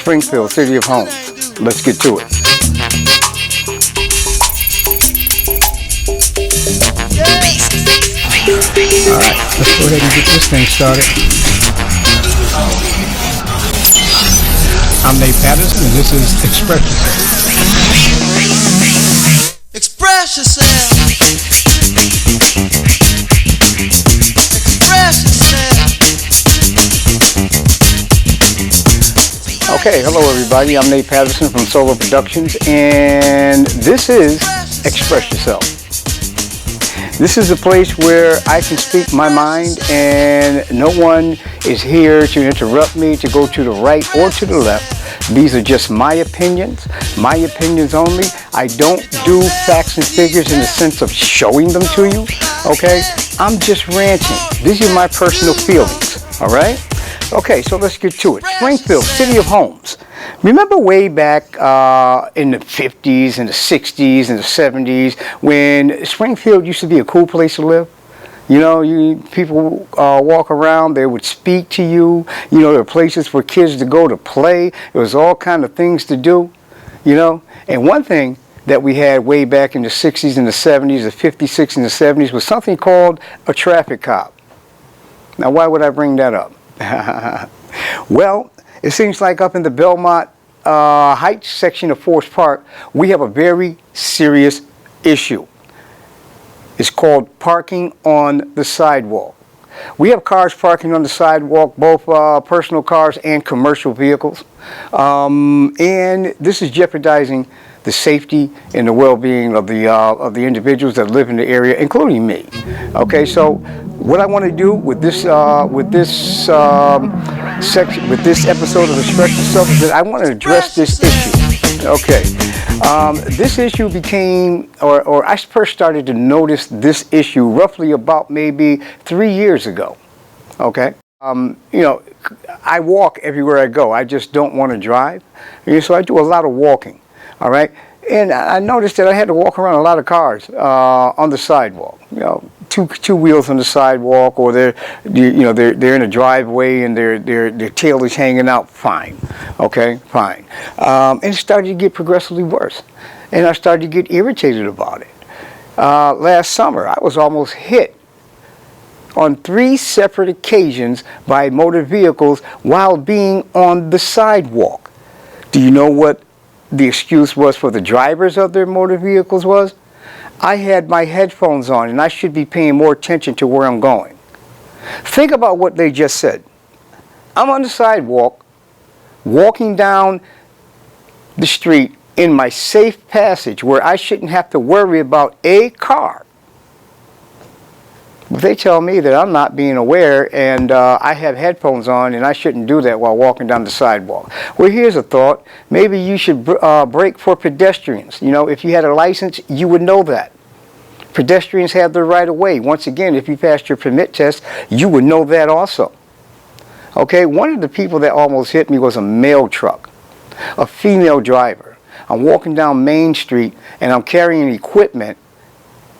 Springfield, City of Homes. Let's get to it. Alright, let's go ahead and get this thing started. I'm Nate Patterson, and this is Express Yourself. Express yourself. Express yourself. Okay, hello everybody. I'm Nate Patterson from Solo Productions, and this is Express Yourself. This is a place where I can speak my mind, and no one is here to interrupt me, to go to the right or to the left. These are just my opinions only. I don't do facts and figures in the sense of showing them to you, okay? I'm just ranting. These are my personal feelings, all right? Okay, so let's get to it. Springfield, City of Homes. Remember way back in the 50s and the 60s and the 70s when Springfield used to be a cool place to live? You know, people walk around, they would speak to you. You know, there were places for kids to go to play. There was all kind of things to do, you know. And one thing that we had way back in the 60s and the 70s, the 50s, 60s, and the 70s was something called a traffic cop. Now, why would I bring that up? Well, it seems like up in the Belmont Heights section of Forest Park, we have a very serious issue. It's called parking on the sidewalk. We have cars parking on the sidewalk, both personal cars and commercial vehicles. And this is jeopardizing the safety and the well-being of the individuals that live in the area, including me. Okay, so what I want to do with this section, with this episode of Express Yourself, is that I want to address this issue. Okay, this issue became, or I first started to notice this issue roughly about maybe 3 years ago. Okay, you know, I walk everywhere I go. I just don't want to drive, so I do a lot of walking. All right, and I noticed that I had to walk around a lot of cars on the sidewalk. You know, two wheels on the sidewalk, or they're in a driveway and their tail is hanging out. Fine, okay, fine. And it started to get progressively worse, and I started to get irritated about it. Last summer, I was almost hit on 3 separate occasions by motor vehicles while being on the sidewalk. Do you know what the excuse was for the drivers of their motor vehicles was? I had my headphones on and I should be paying more attention to where I'm going. Think about what they just said. I'm on the sidewalk, walking down the street in my safe passage where I shouldn't have to worry about a car. But they tell me that I'm not being aware and I have headphones on and I shouldn't do that while walking down the sidewalk. Well, here's a thought. Maybe you should brake for pedestrians. You know, if you had a license, you would know that. Pedestrians have the right of way. Once again, if you passed your permit test, you would know that also. Okay, one of the people that almost hit me was a mail truck, a female driver. I'm walking down Main Street and I'm carrying equipment,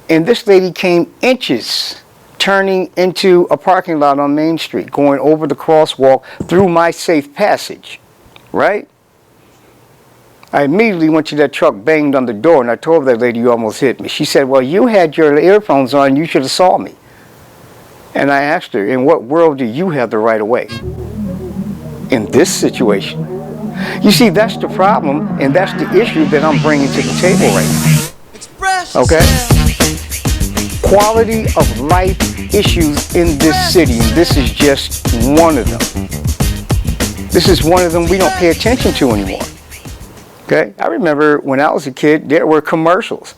and this lady came inches turning into a parking lot on Main Street, going over the crosswalk through my safe passage, right? I immediately went to that truck, banged on the door, and I told that lady, "You almost hit me." She said, "Well, you had your earphones on, you should have saw me." And I asked her, "In what world do you have the right of way in this situation?" You see, that's the problem, and that's the issue that I'm bringing to the table right now. Okay? Quality of life issues in this city, and this is just one of them. This is one of them we don't pay attention to anymore. Okay? I remember when I was a kid, there were commercials.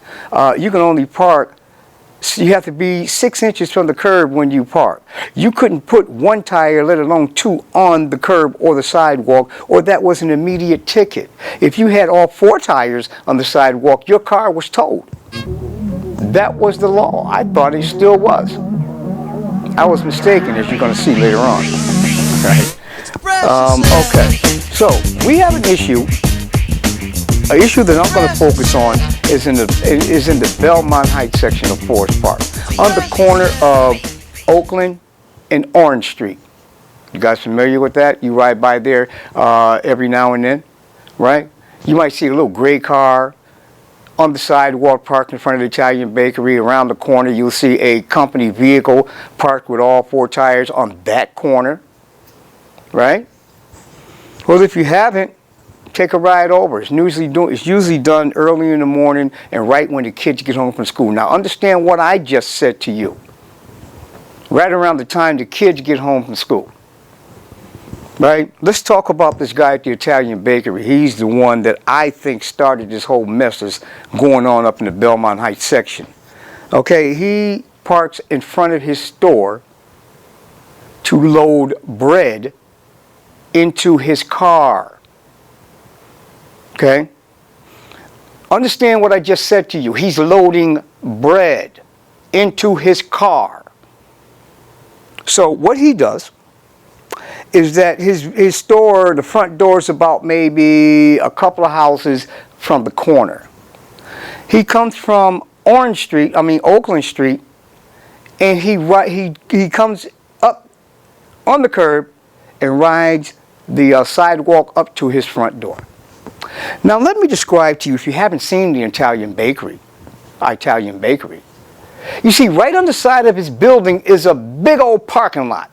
You can only park, you have to be 6 inches from the curb when you park. You couldn't put one tire, let alone 2, on the curb or the sidewalk, or that was an immediate ticket. If you had all 4 tires on the sidewalk, your car was towed. That was the law. I thought it still was. I was mistaken, as you're going to see later on. Right? Okay, so we have an issue that I'm going to focus on is in the Belmont Heights section of Forest Park, on the corner of Oakland and Orange Street. You guys familiar with that? You ride by there every now and then, right? You might see a little gray car on the sidewalk parked in front of the Italian bakery. Around the corner, you'll see a company vehicle parked with all 4 tires on that corner, right? Well, if you haven't, take a ride over. It's usually done early in the morning and right when the kids get home from school. Now, understand what I just said to you. Right around the time the kids get home from school. Right? Let's talk about this guy at the Italian bakery. He's the one that I think started this whole mess that's going on up in the Belmont Heights section. Okay, he parks in front of his store to load bread into his car. Okay? Understand what I just said to you. He's loading bread into his car. So what he does is that his store, the front door is about maybe a couple of houses from the corner. He comes from Oakland Street, and he comes up on the curb and rides the sidewalk up to his front door. Now let me describe to you, if you haven't seen the Italian bakery. You see, right on the side of his building is a big old parking lot.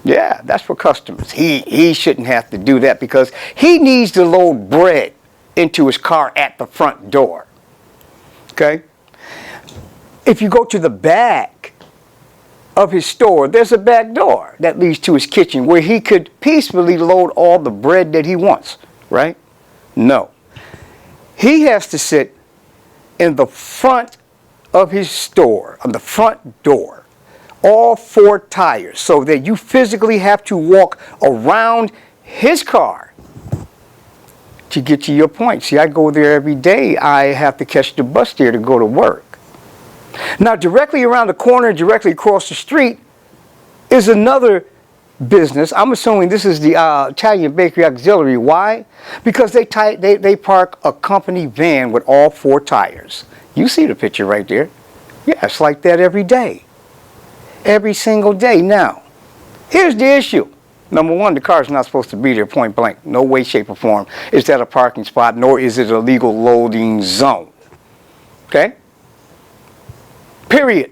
Yeah, that's for customers. He shouldn't have to do that because he needs to load bread into his car at the front door. Okay? If you go to the back of his store, there's a back door that leads to his kitchen where he could peacefully load all the bread that he wants, right? No. He has to sit in the front of his store, on the front door, all 4 tires, so that you physically have to walk around his car to get to your point. See, I go there every day. I have to catch the bus there to go to work. Now, directly around the corner, directly across the street, is another business. I'm assuming this is the Italian Bakery Auxiliary. Why? Because they park a company van with all 4 tires. You see the picture right there. Yeah, it's like that every day. Every single day. Now, here's the issue. Number one, the car's not supposed to be there point blank. No way, shape, or form is that a parking spot, nor is it a legal loading zone. Okay? Period.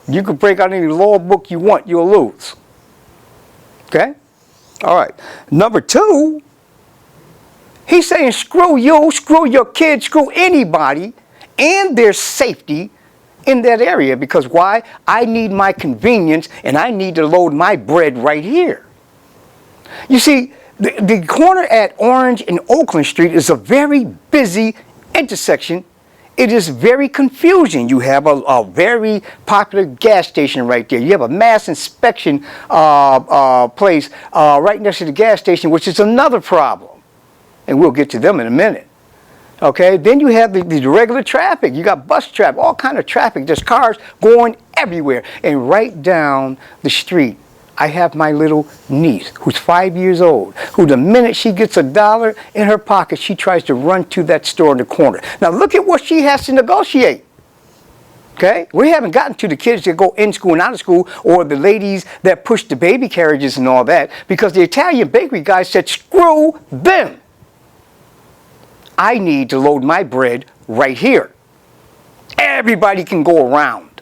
You can break out any law book you want, you'll lose. Okay? All right. Number 2, he's saying screw you, screw your kids, screw anybody and their safety in that area. Because why? I need my convenience and I need to load my bread right here. You see, the corner at Orange and Oakland Street is a very busy intersection. It is very confusing. You have a very popular gas station right there. You have a mass inspection place right next to the gas station, which is another problem. And we'll get to them in a minute. Okay, then you have the regular traffic. You got bus traffic, all kind of traffic. There's cars going everywhere. And right down the street, I have my little niece, who's 5 years old, who the minute she gets $1 in her pocket, she tries to run to that store in the corner. Now look at what she has to negotiate. Okay? We haven't gotten to the kids that go in school and out of school, or the ladies that push the baby carriages and all that, because the Italian bakery guy said, screw them. I need to load my bread right here. Everybody can go around.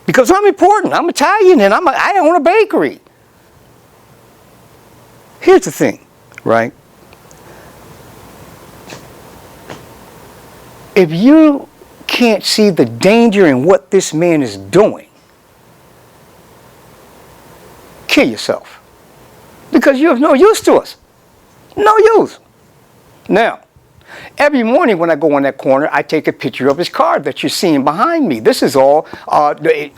Because I'm important. I'm Italian and I own a bakery. Here's the thing, right? If you can't see the danger in what this man is doing, kill yourself. Because you have no use to us. No use. Now, every morning when I go on that corner, I take a picture of his car that you're seeing behind me. This is all,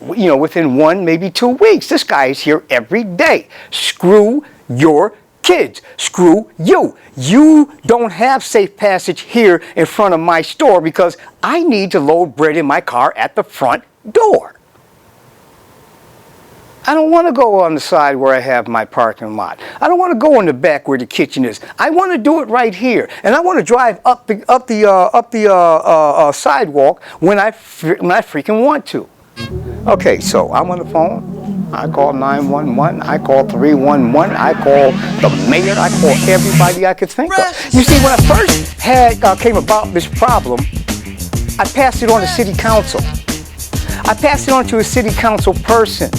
within 1, maybe 2 weeks. This guy is here every day. Screw your kids. Screw you. You don't have safe passage here in front of my store because I need to load bread in my car at the front door. I don't want to go on the side where I have my parking lot. I don't want to go in the back where the kitchen is. I want to do it right here, and I want to drive up the sidewalk when I freaking want to. Okay, so I'm on the phone. I call 911. I call 311. I call the mayor. I call everybody I could think of. You see, when I first came about this problem, I passed it on to city council. I passed it on to a city council person.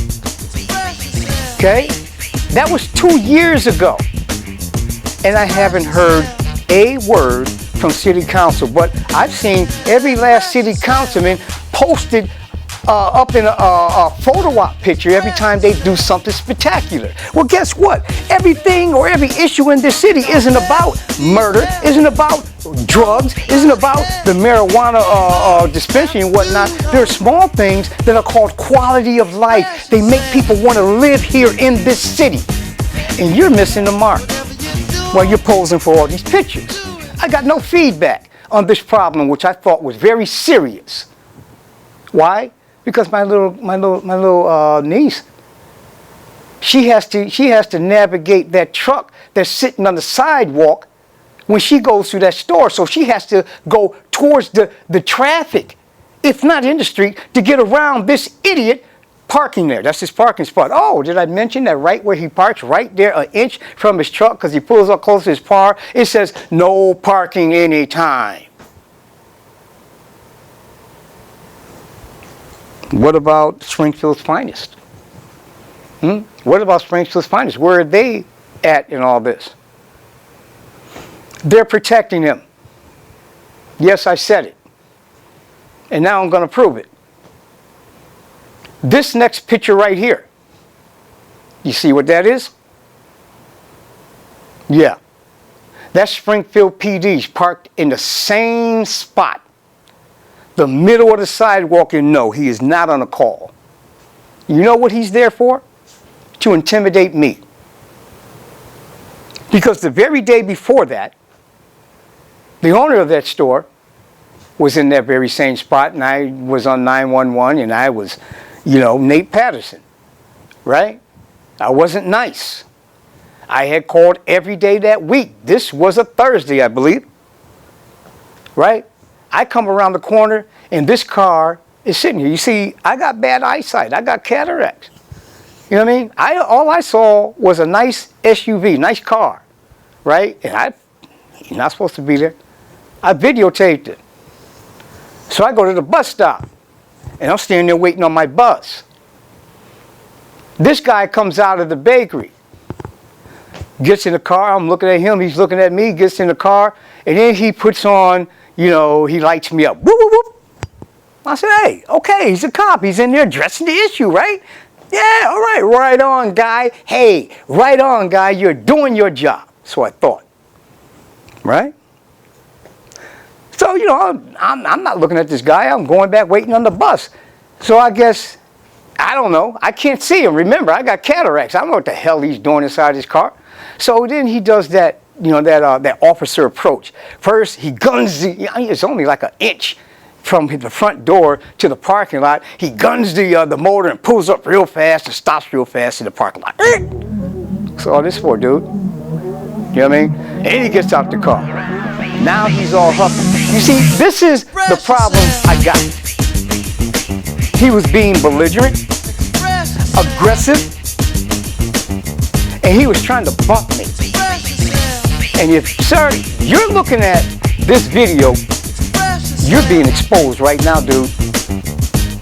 Okay? That was 2 years ago. And I haven't heard a word from city council. But I've seen every last city councilman posted up in a photo op picture every time they do something spectacular. Well, guess what? Everything or every issue in this city isn't about murder, isn't about drugs, isn't about the marijuana dispensary and whatnot. There are small things that are called quality of life. They make people want to live here in this city. And you're missing the mark while you're posing for all these pictures. I got no feedback on this problem, which I thought was very serious. Why? Because my little niece, she has to navigate that truck that's sitting on the sidewalk when she goes through that store. So she has to go towards the traffic, if not in the street, to get around this idiot parking there. That's his parking spot. Oh, did I mention that right where he parks, right there, an inch from his truck, because he pulls up close to his car, it says no parking anytime. What about Springfield's finest? What about Springfield's finest? Where are they at in all this? They're protecting him. Yes, I said it. And now I'm going to prove it. This next picture right here. You see what that is? Yeah. That's Springfield PD's parked in the same spot. The middle of the sidewalk, and no, he is not on a call. You know what he's there for? To intimidate me. Because the very day before that, the owner of that store was in that very same spot, and I was on 911, and I was, Nate Patterson, right? I wasn't nice. I had called every day that week. This was a Thursday, I believe, right? I come around the corner, and this car is sitting here. You see, I got bad eyesight. I got cataracts. You know what I mean? All I saw was a nice SUV, nice car, right? And you're not supposed to be there. I videotaped it. So I go to the bus stop, and I'm standing there waiting on my bus. This guy comes out of the bakery, gets in the car. I'm looking at him. He's looking at me, gets in the car, and then he puts on, he lights me up. Whoop, whoop, whoop. I said, hey, okay, he's a cop. He's in there addressing the issue, right? Yeah, all right, right on, guy. Hey, right on, guy. You're doing your job. So I thought, right? So, I'm not looking at this guy. I'm going back waiting on the bus. So I guess, I don't know. I can't see him. Remember, I got cataracts. I don't know what the hell he's doing inside his car. So then he does that, that officer approach. First, he guns it's only like an inch from the front door to the parking lot. He guns the motor and pulls up real fast and stops real fast in the parking lot. So all this for, dude. You know what I mean? And he gets out the car. Now he's all huffy. You see, this is the problem I got. He was being belligerent, aggressive, and he was trying to bump me. And if, sir, you're looking at this video, you're being exposed right now, dude.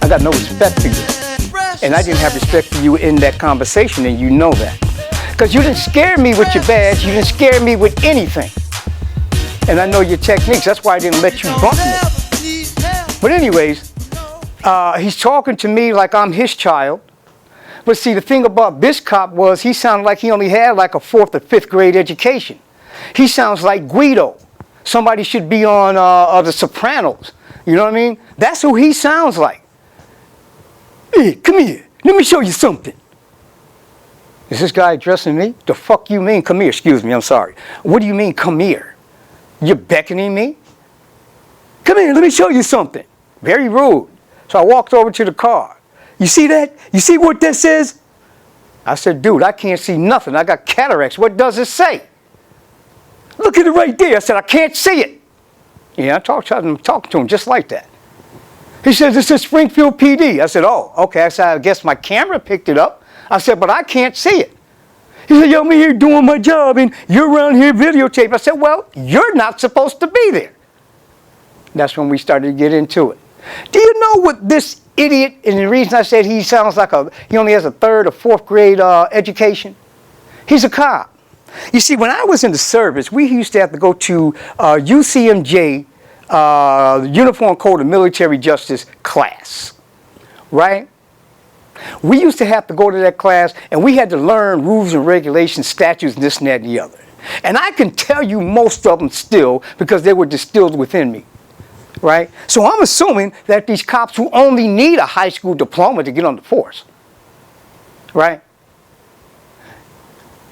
I got no respect for you. And I didn't have respect for you in that conversation, and you know that. Because you didn't scare me with your badge. You didn't scare me with anything. And I know your techniques. That's why I didn't let you bump me. But anyways, he's talking to me like I'm his child. But see, the thing about this cop was he sounded like he only had like a 4th or 5th grade education. He sounds like Guido. Somebody should be on The Sopranos. You know what I mean? That's who he sounds like. Hey, come here. Let me show you something. Is this guy addressing me? The fuck you mean? Come here. Excuse me. I'm sorry. What do you mean, come here? You're beckoning me? Come here. Let me show you something. Very rude. So I walked over to the car. You see that? You see what that says? I said, dude, I can't see nothing. I got cataracts. What does it say? Look at it right there. I said, I can't see it. Yeah, I'm talking to him just like that. He says, this is Springfield PD. I said, oh, okay. I said, I guess my camera picked it up. I said, but I can't see it. He said, yo, I'm here doing my job and you're around here videotaping. I said, well, you're not supposed to be there. That's when we started to get into it. Do you know what this idiot, and the reason I said he sounds like he only has a 3rd or 4th grade education? He's a cop. You see, when I was in the service, we used to have to go to UCMJ, Uniform Code of Military Justice class, right? We used to have to go to that class, and we had to learn rules and regulations, statutes, and this and that and the other. And I can tell you most of them still because they were distilled within me, right? So I'm assuming that these cops who only need a high school diploma to get on the force, right,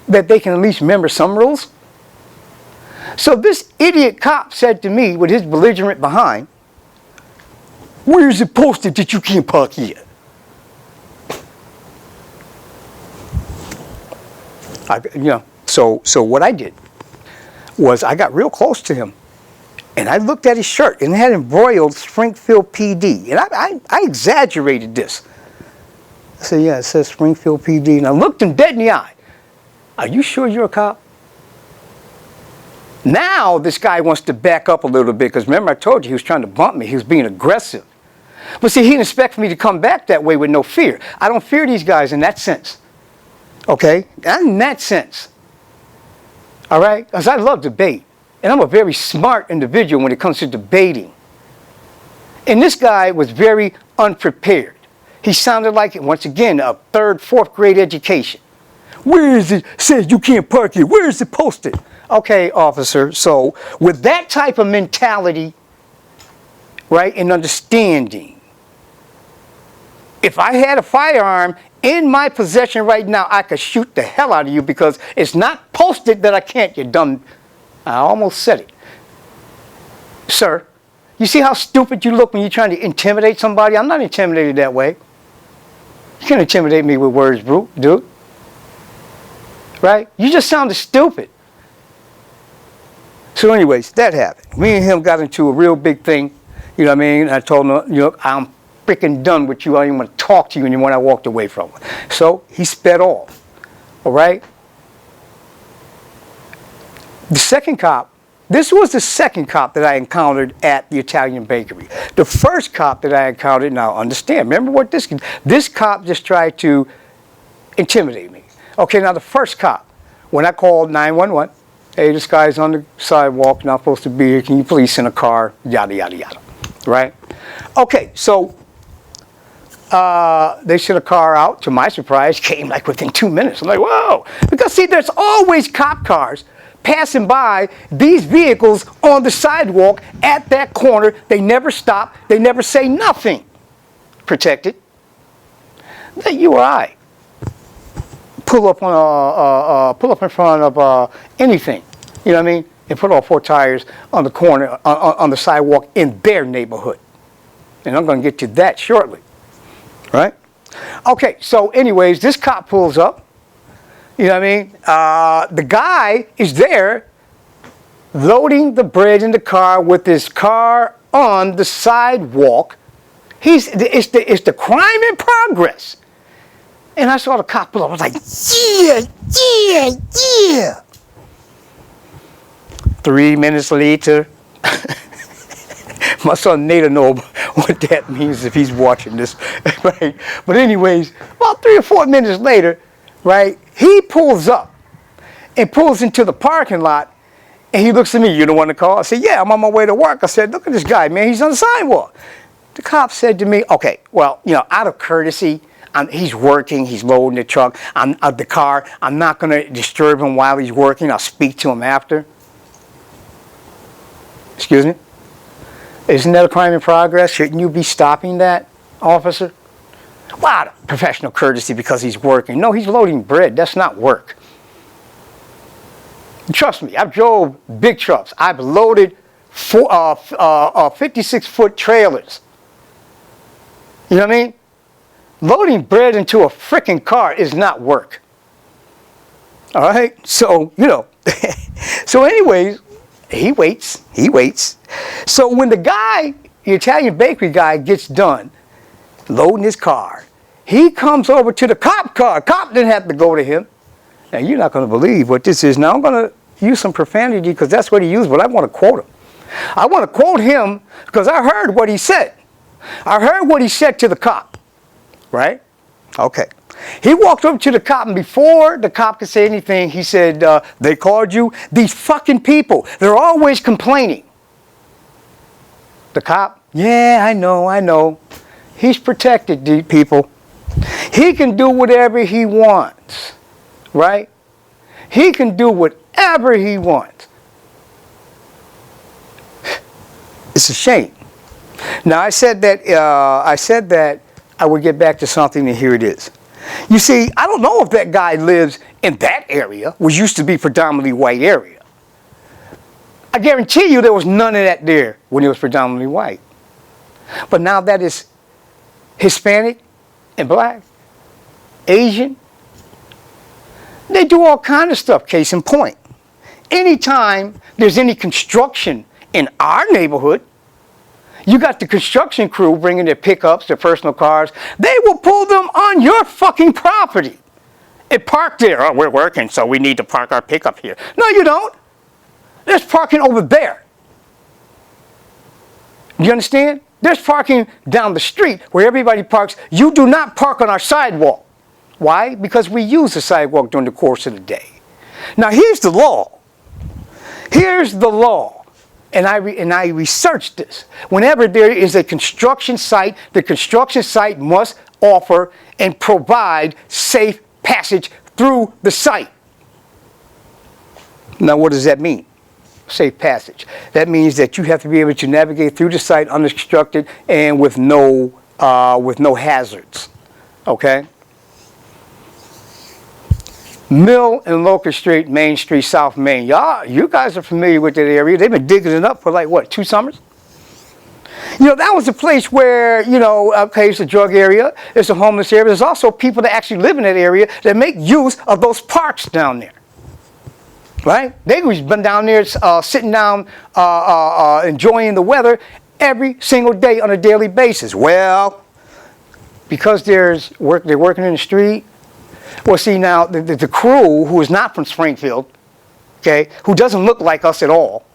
that they can at least remember some rules. So this idiot cop said to me with his belligerent behind, where is it posted that you can't park here? So what I did was I got real close to him and I looked at his shirt and it had embroidered Springfield PD. And I exaggerated this. I said, yeah, it says Springfield PD. And I looked him dead in the eye. Are you sure you're a cop? Now this guy wants to back up a little bit because remember I told you he was trying to bump me. He was being aggressive. But see, he didn't expect me to come back that way with no fear. I don't fear these guys in that sense. Okay? Not in that sense. All right? Because I love debate. And I'm a very smart individual when it comes to debating. And this guy was very unprepared. He sounded like, once again, a 3rd, 4th grade education. Where is it says you can't park here? Where is it posted? Okay, officer, so with that type of mentality, right, and understanding, if I had a firearm in my possession right now, I could shoot the hell out of you because it's not posted that I can't, you dumb. I almost said it. Sir, you see how stupid you look when you're trying to intimidate somebody? I'm not intimidated that way. You can't intimidate me with words, dude. Right? You just sounded stupid. So anyways, that happened. Me and him got into a real big thing. You know what I mean? I told him, you know, I'm freaking done with you. I don't even want to talk to you anymore. And I walked away from him. So he sped off. All right? The second cop, this was the second cop that I encountered at the Italian bakery. The first cop that I encountered, now understand, remember what this cop just tried to intimidate me. Okay, now the first cop, when I called 911, hey, this guy's on the sidewalk, not supposed to be here, can you please send a car, yada, yada, yada, right? Okay, so they sent a car out, to my surprise, came like within 2 minutes. I'm like, whoa, because see, there's always cop cars passing by these vehicles on the sidewalk at that corner. They never stop, they never say nothing. Protected. That you or I pull up in front of anything, you know what I mean, and put all 4 tires on the corner, on the sidewalk in their neighborhood. And I'm going to get to that shortly, right? Okay, so anyways, this cop pulls up, you know what I mean, the guy is there loading the bread in the car with his car on the sidewalk. It's the crime in progress. And I saw the cop pull up. I was like, yeah. 3 minutes later, my son Nate will know what that means if he's watching this, right? But anyways, about 3 or 4 minutes later, right, he pulls up and pulls into the parking lot, and he looks at me, you don't want to call? I said, yeah, I'm on my way to work. I said, look at this guy, man, he's on the sidewalk. The cop said to me, okay, well, you know, out of courtesy, he's working, he's loading the truck, the car. I'm not going to disturb him while he's working. I'll speak to him after. Excuse me? Isn't that a crime in progress? Shouldn't you be stopping that, officer? Well, out of professional courtesy because he's working. No, he's loading bread. That's not work. Trust me, I've drove big trucks. I've loaded 56-foot trailers. You know what I mean? Loading bread into a frickin' car is not work. All right? So, you know. So anyways, he waits. So when the guy the Italian bakery guy gets done loading his car. He comes over to the cop car. Cop didn't have to go to him. Now, you're not going to believe what this is. Now, I'm going to use some profanity because that's what he used, but I want to quote him. I want to quote him because I heard what he said. I heard what he said to the cop, right? Okay. He walked up to the cop, and before the cop could say anything, he said, they called you? These fucking people, they're always complaining. The cop, yeah, I know. He's protected, these people. He can do whatever he wants, right? He can do whatever he wants. It's a shame. Now, I said that I would get back to something, and here it is. You see, I don't know if that guy lives in that area, which used to be predominantly white area. I guarantee you there was none of that there when it was predominantly white. But now that is Hispanic and black, Asian, they do all kind of stuff, case in point. Anytime there's any construction in our neighborhood, you got the construction crew bringing their pickups, their personal cars. They will pull them on your fucking property and park there. Oh, we're working, so we need to park our pickup here. No, you don't. There's parking over there. You understand? There's parking down the street where everybody parks. You do not park on our sidewalk. Why? Because we use the sidewalk during the course of the day. Now, here's the law. Here's the law. And I researched this. Whenever there is a construction site, the construction site must offer and provide safe passage through the site. Now, what does that mean? Safe passage. That means that you have to be able to navigate through the site unobstructed and with no hazards. Okay? Mill and Locust Street, Main Street, South Main. You guys are familiar with that area. They've been digging it up for like, what, 2 summers? You know, that was a place where, you know, okay, it's a drug area, it's a homeless area. There's also people that actually live in that area that make use of those parks down there. Right? They've been down there sitting down, enjoying the weather every single day on a daily basis. Well, because they're working in the street. Well, see, now, the crew, who is not from Springfield, okay, who doesn't look like us at all,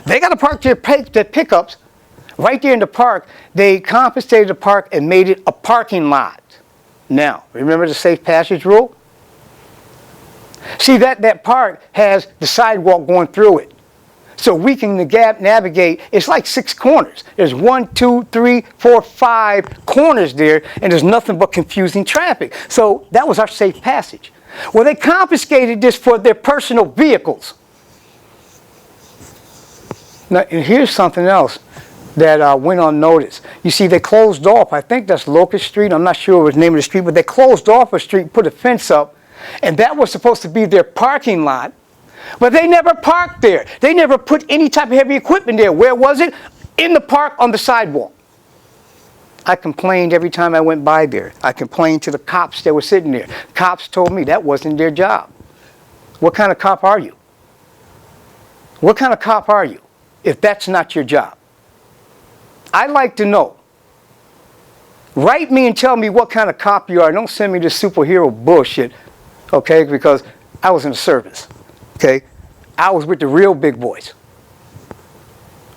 they got to park their pickups right there in the park. They confiscated the park and made it a parking lot. Now, remember the safe passage rule? See, that park has the sidewalk going through it. So we can navigate, it's like 6 corners. There's 1, 2, 3, 4, 5 corners there, and there's nothing but confusing traffic. So that was our safe passage. Well, they confiscated this for their personal vehicles. Now, and here's something else that went unnoticed. You see, they closed off, I think that's Locust Street, I'm not sure what the name of the street, but they closed off a street, put a fence up, and that was supposed to be their parking lot. But they never parked there. They never put any type of heavy equipment there. Where was it? In the park on the sidewalk. I complained every time I went by there. I complained to the cops that were sitting there. Cops told me that wasn't their job. What kind of cop are you? What kind of cop are you if that's not your job? I'd like to know. Write me and tell me what kind of cop you are. Don't send me this superhero bullshit, okay, because I was in the service. Okay, I was with the real big boys.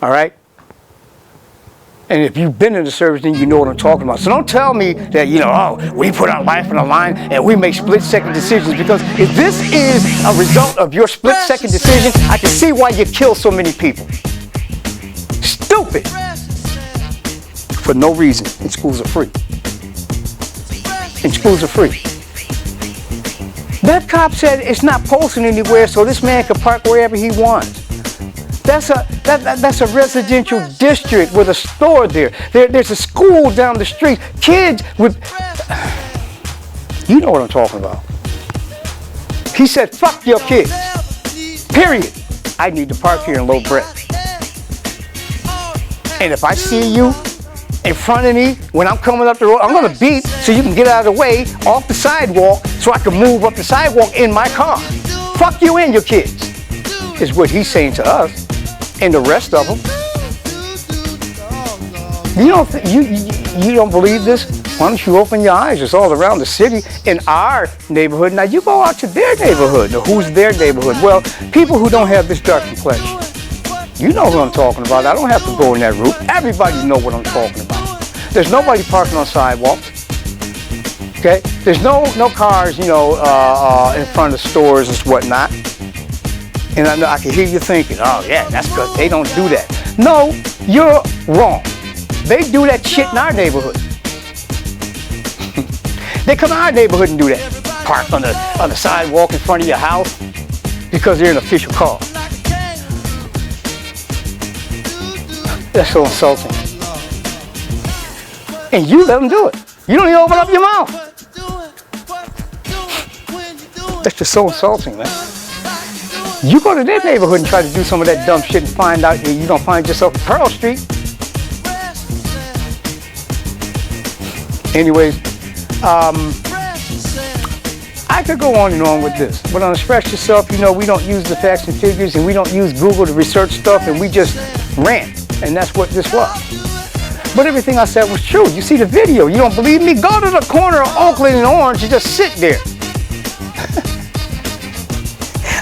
All right? And if you've been in the service, then you know what I'm talking about. So don't tell me that, you know, oh, we put our life on the line and we make split-second decisions. Because if this is a result of your split-second decision, I can see why you kill so many people. Stupid. For no reason. And schools are free. And schools are free. That cop said it's not posted anywhere, so this man can park wherever he wants. That's a residential district with a store there. There's a school down the street. Kids with... You know what I'm talking about. He said, fuck your kids. Period. I need to park here in Low Breath. And if I see you in front of me when I'm coming up the road, I'm going to beep so you can get out of the way off the sidewalk so I can move up the sidewalk in my car. Fuck you and your kids, is what he's saying to us and the rest of them. You don't you don't believe this? Why don't you open your eyes? It's all around the city in our neighborhood. Now you go out to their neighborhood. Now, who's their neighborhood? Well, people who don't have this dark complexion. You know who I'm talking about. I don't have to go in that route. Everybody know what I'm talking about. There's nobody parking on sidewalks. Okay? There's no cars, in front of stores and whatnot. And I know I can hear you thinking, oh yeah, that's because they don't do that. No, you're wrong. They do that shit in our neighborhood. They come to our neighborhood and do that. Park on the sidewalk in front of your house because they're an official car. That's so insulting. And you let them do it. You don't even open up your mouth. That's just so insulting, man. You go to their neighborhood and try to do some of that dumb shit and find out you don't find yourself on Pearl Street. Anyways, I could go on and on with this. But on Express Yourself, we don't use the facts and figures, and we don't use Google to research stuff, and we just rant. And that's what this was. But everything I said was true. You see the video. You don't believe me? Go to the corner of Oakland and Orange and just sit there.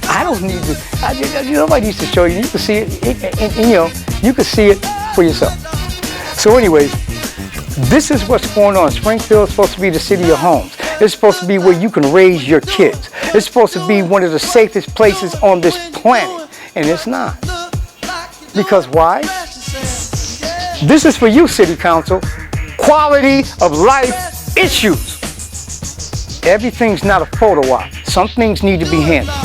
I don't need to. Nobody needs to show you. You can see it, you can see it for yourself. So anyways, this is what's going on. Springfield is supposed to be the city of homes. It's supposed to be where you can raise your kids. It's supposed to be one of the safest places on this planet. And it's not. Because why? This is for you, City Council. Quality of life issues. Everything's not a photo op. Some things need to be handled.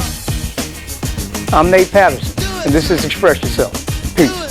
I'm Nate Patterson, and this is Express Yourself. Peace.